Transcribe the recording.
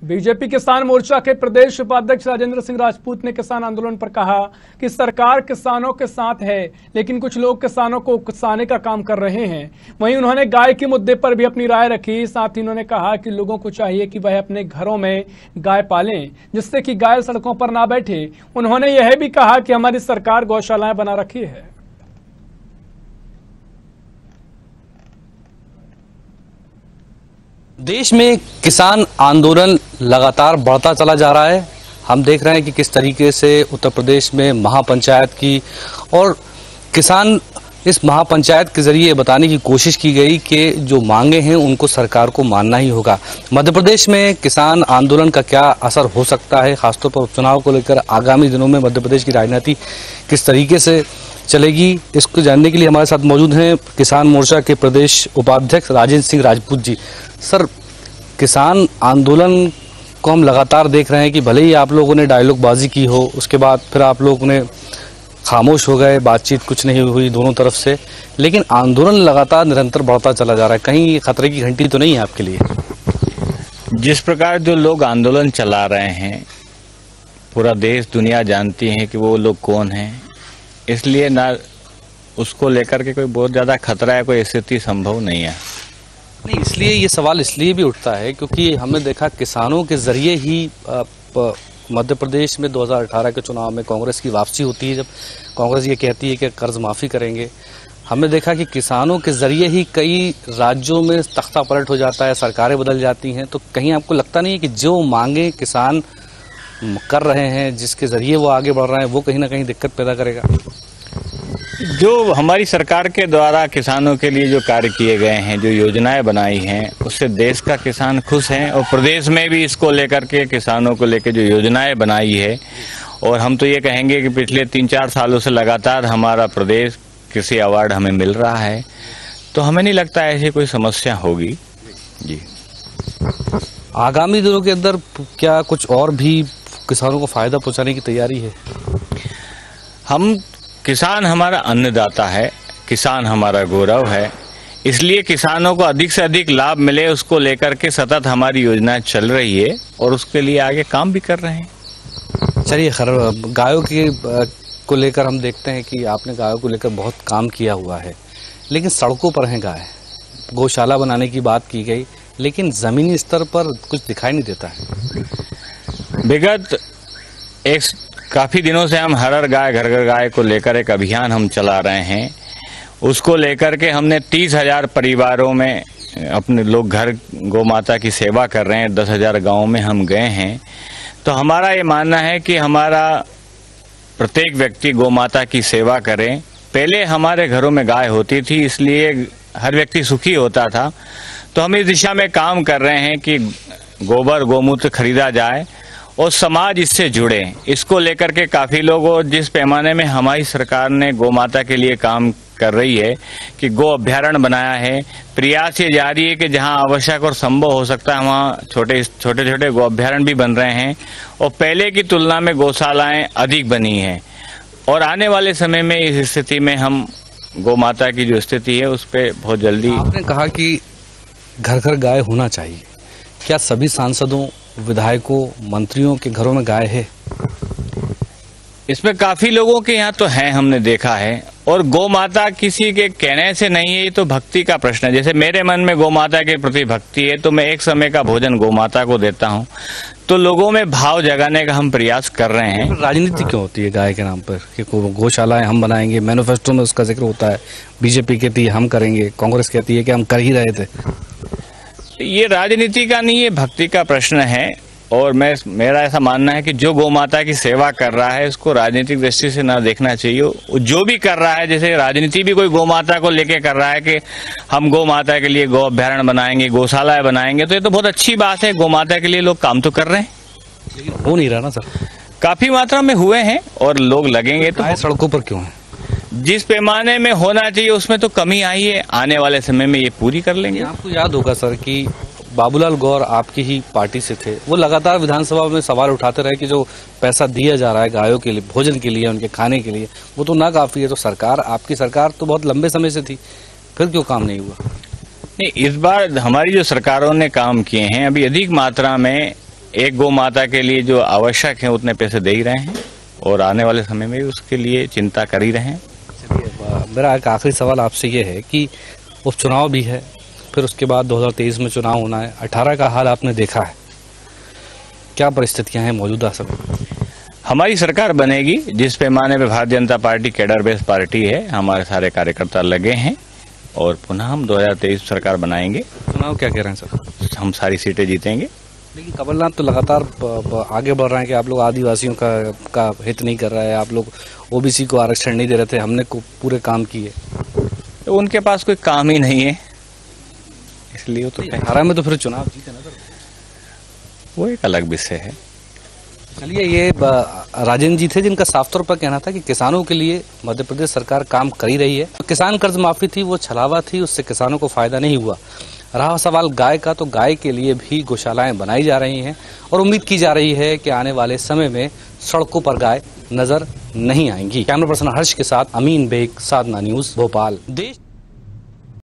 BJP किसान मोर्चा के प्रदेश उपाध्यक्ष राजेंद्र सिंह राजपूत ने किसान आंदोलन पर कहा कि सरकार किसानों के साथ है, लेकिन कुछ लोग किसानों को उकसाने का काम कर रहे हैं। वहीं उन्होंने गाय के मुद्दे पर भी अपनी राय रखी। साथ ही उन्होंने कहा कि लोगों को चाहिए कि वह अपने घरों में गाय पालें, जिससे कि गाय सड़कों पर ना बैठे। उन्होंने यह भी कहा कि हमारी सरकार गौशालाएं बना रखी है। देश में किसान आंदोलन लगातार बढ़ता चला जा रहा है। हम देख रहे हैं कि किस तरीके से उत्तर प्रदेश में महापंचायत की और किसान इस महापंचायत के जरिए बताने की कोशिश की गई कि जो मांगे हैं उनको सरकार को मानना ही होगा। मध्य प्रदेश में किसान आंदोलन का क्या असर हो सकता है, खासतौर पर उपचुनाव को लेकर आगामी दिनों में मध्य प्रदेश की राजनीति किस तरीके से चलेगी, इसको जानने के लिए हमारे साथ मौजूद हैं किसान मोर्चा के प्रदेश उपाध्यक्ष राजेंद्र सिंह राजपूत जी। सर, किसान आंदोलन को हम लगातार देख रहे हैं कि भले ही आप लोगों ने डायलॉग बाजी की हो, उसके बाद फिर आप लोगों ने खामोश हो गए, बातचीत कुछ नहीं हुई दोनों तरफ से, लेकिन आंदोलन लगातार निरंतर बढ़ता चला जा रहा है। कहीं ये खतरे की घंटी तो नहीं है आपके लिए? जिस प्रकार जो लोग आंदोलन चला रहे हैं, पूरा देश दुनिया जानती है कि वो लोग कौन हैं, इसलिए ना उसको लेकर के कोई बहुत ज़्यादा खतरा है, कोई स्थिति संभव नहीं है। नहीं, इसलिए ये सवाल इसलिए भी उठता है क्योंकि हमने देखा किसानों के जरिए ही मध्य प्रदेश में 2018 के चुनाव में कांग्रेस की वापसी होती है, जब कांग्रेस ये कहती है कि कर्ज माफ़ी करेंगे। हमने देखा कि किसानों के जरिए ही कई राज्यों में तख्ता पलट हो जाता है, सरकारें बदल जाती हैं। तो कहीं आपको लगता नहीं है कि जो मांगे किसान कर रहे हैं, जिसके जरिए वो आगे बढ़ रहे हैं, वो कहीं ना कहीं दिक्कत पैदा करेगा? जो हमारी सरकार के द्वारा किसानों के लिए जो कार्य किए गए हैं, जो योजनाएं बनाई हैं, उससे देश का किसान खुश हैं और प्रदेश में भी इसको लेकर के किसानों को लेकर जो योजनाएं बनाई है, और हम तो ये कहेंगे कि पिछले 3-4 सालों से लगातार हमारा प्रदेश कृषि अवार्ड हमें मिल रहा है, तो हमें नहीं लगता ऐसी कोई समस्या होगी जी। आगामी दिनों के अंदर क्या कुछ और भी किसानों को फायदा पहुंचाने की तैयारी है? किसान हमारा अन्नदाता है, किसान हमारा गौरव है, इसलिए किसानों को अधिक से अधिक लाभ मिले उसको लेकर के सतत हमारी योजनाएं चल रही है और उसके लिए आगे काम भी कर रहे हैं। चलिए, गायों को लेकर हम देखते हैं कि आपने गायों को लेकर बहुत काम किया हुआ है, लेकिन सड़कों पर हैं गाय। गौशाला बनाने की बात की गई, लेकिन ज़मीनी स्तर पर कुछ दिखाई नहीं देता है। विगत काफ़ी दिनों से हम हर गाय घर घर गाय को लेकर एक अभियान हम चला रहे हैं। उसको लेकर के हमने 30,000 परिवारों में अपने लोग घर गौ माता की सेवा कर रहे हैं। 10,000 गाँव में हम गए हैं। तो हमारा ये मानना है कि हमारा प्रत्येक व्यक्ति गौ माता की सेवा करें। पहले हमारे घरों में गाय होती थी, इसलिए हर व्यक्ति सुखी होता था। तो हम इस दिशा में काम कर रहे हैं कि गोबर गौमूत्र खरीदा जाए और समाज इससे जुड़े। इसको लेकर के काफ़ी लोग, और जिस पैमाने में हमारी सरकार ने गौ माता के लिए काम कर रही है कि गौ अभ्यारण्य बनाया है, प्रयास ये जारी है कि जहां आवश्यक और संभव हो सकता है वहां छोटे छोटे गौ अभ्यारण्य भी बन रहे हैं और पहले की तुलना में गौशालाएं अधिक बनी हैं। और आने वाले समय में इस स्थिति में हम गौ माता की जो स्थिति है उस पर बहुत जल्दी। आपने कहा कि घर घर गाय होना चाहिए, क्या सभी सांसदों, विधायकों, मंत्रियों के घरों में गाय है? इसमें काफी लोगों के यहाँ तो है, हमने देखा है। और गौ माता किसी के कहने से नहीं है, ये तो भक्ति का प्रश्न है। जैसे मेरे मन में गौ माता के प्रति भक्ति है तो मैं एक समय का भोजन गौ माता को देता हूँ। तो लोगों में भाव जगाने का हम प्रयास कर रहे हैं। राजनीति क्यों होती है गाय के नाम पर कि गौशालाएं हम बनाएंगे, मैनिफेस्टो में उसका जिक्र होता है, बीजेपी कहती है हम करेंगे, कांग्रेस कहती है कि हम कर ही रहे थे। ये राजनीति का नहीं, ये भक्ति का प्रश्न है। और मेरा ऐसा मानना है कि जो गौ माता की सेवा कर रहा है उसको राजनीतिक दृष्टि से ना देखना चाहिए। जो भी कर रहा है, जैसे राजनीति भी कोई गौ माता को लेके कर रहा है कि हम गौ माता के लिए गौ अभ्यारण्य बनाएंगे, गौशालाएं बनाएंगे, तो ये तो बहुत अच्छी बात है। गौ माता के लिए लोग काम तो कर रहे हैं, लेकिन हो नहीं रहा ना सर। काफी मात्रा में हुए हैं और लोग लगेंगे। तो सड़कों पर क्यों है? जिस पैमाने में होना चाहिए उसमें तो कमी आई है, आने वाले समय में ये पूरी कर लेंगे। आपको याद होगा सर कि बाबूलाल गौर आपकी ही पार्टी से थे, वो लगातार विधानसभा में सवाल उठाते रहे कि जो पैसा दिया जा रहा है गायों के लिए, भोजन के लिए, उनके खाने के लिए, वो तो ना काफ़ी है। तो सरकार, आपकी सरकार तो बहुत लंबे समय से थी, फिर क्यों काम नहीं हुआ? नहीं, इस बार हमारी जो सरकारों ने काम किए हैं, अभी अधिक मात्रा में एक गौ माता के लिए जो आवश्यक है उतने पैसे दे ही रहे हैं और आने वाले समय में भी उसके लिए चिंता कर ही रहे हैं। मेरा एक आखिरी सवाल आपसे ये है कि उपचुनाव भी है, फिर उसके बाद 2023 में चुनाव होना है। 18 का हाल आपने देखा है, क्या परिस्थितियां हैं मौजूदा समय? हमारी सरकार बनेगी जिस पैमाने पे Bharatiya Janata party cadre based party है, हमारे सारे कार्यकर्ता लगे हैं और पुनः हम 2023 सरकार बनाएंगे। चुनाव क्या कह रहे हैं सर? हम सारी सीटें जीतेंगे। लेकिन कमलनाथ तो लगातार आगे बढ़ रहे हैं कि आप लोग आदिवासियों का हित नहीं कर रहे हैं, आप लोग ओबीसी को आरक्षण नहीं दे रहे थे, हमने पूरे काम किए। तो उनके पास कोई काम ही नहीं है, इसलिए वो तो 18 में तो फिर चुनाव जीते ना सर, वो एक अलग विषय है। चलिए, ये राजेंद्र जी थे जिनका साफ तौर पर कहना था कि किसानों के लिए मध्य प्रदेश सरकार काम कर ही रही है। किसान कर्ज माफी थी वो छलावा थी, उससे किसानों को फायदा नहीं हुआ। रहा सवाल गाय का, तो गाय के लिए भी गौशालाएं बनाई जा रही हैं और उम्मीद की जा रही है कि आने वाले समय में सड़कों पर गाय नजर नहीं आएंगी। कैमरा पर्सन हर्ष के साथ अमीन बेग, साधना न्यूज, भोपाल। देश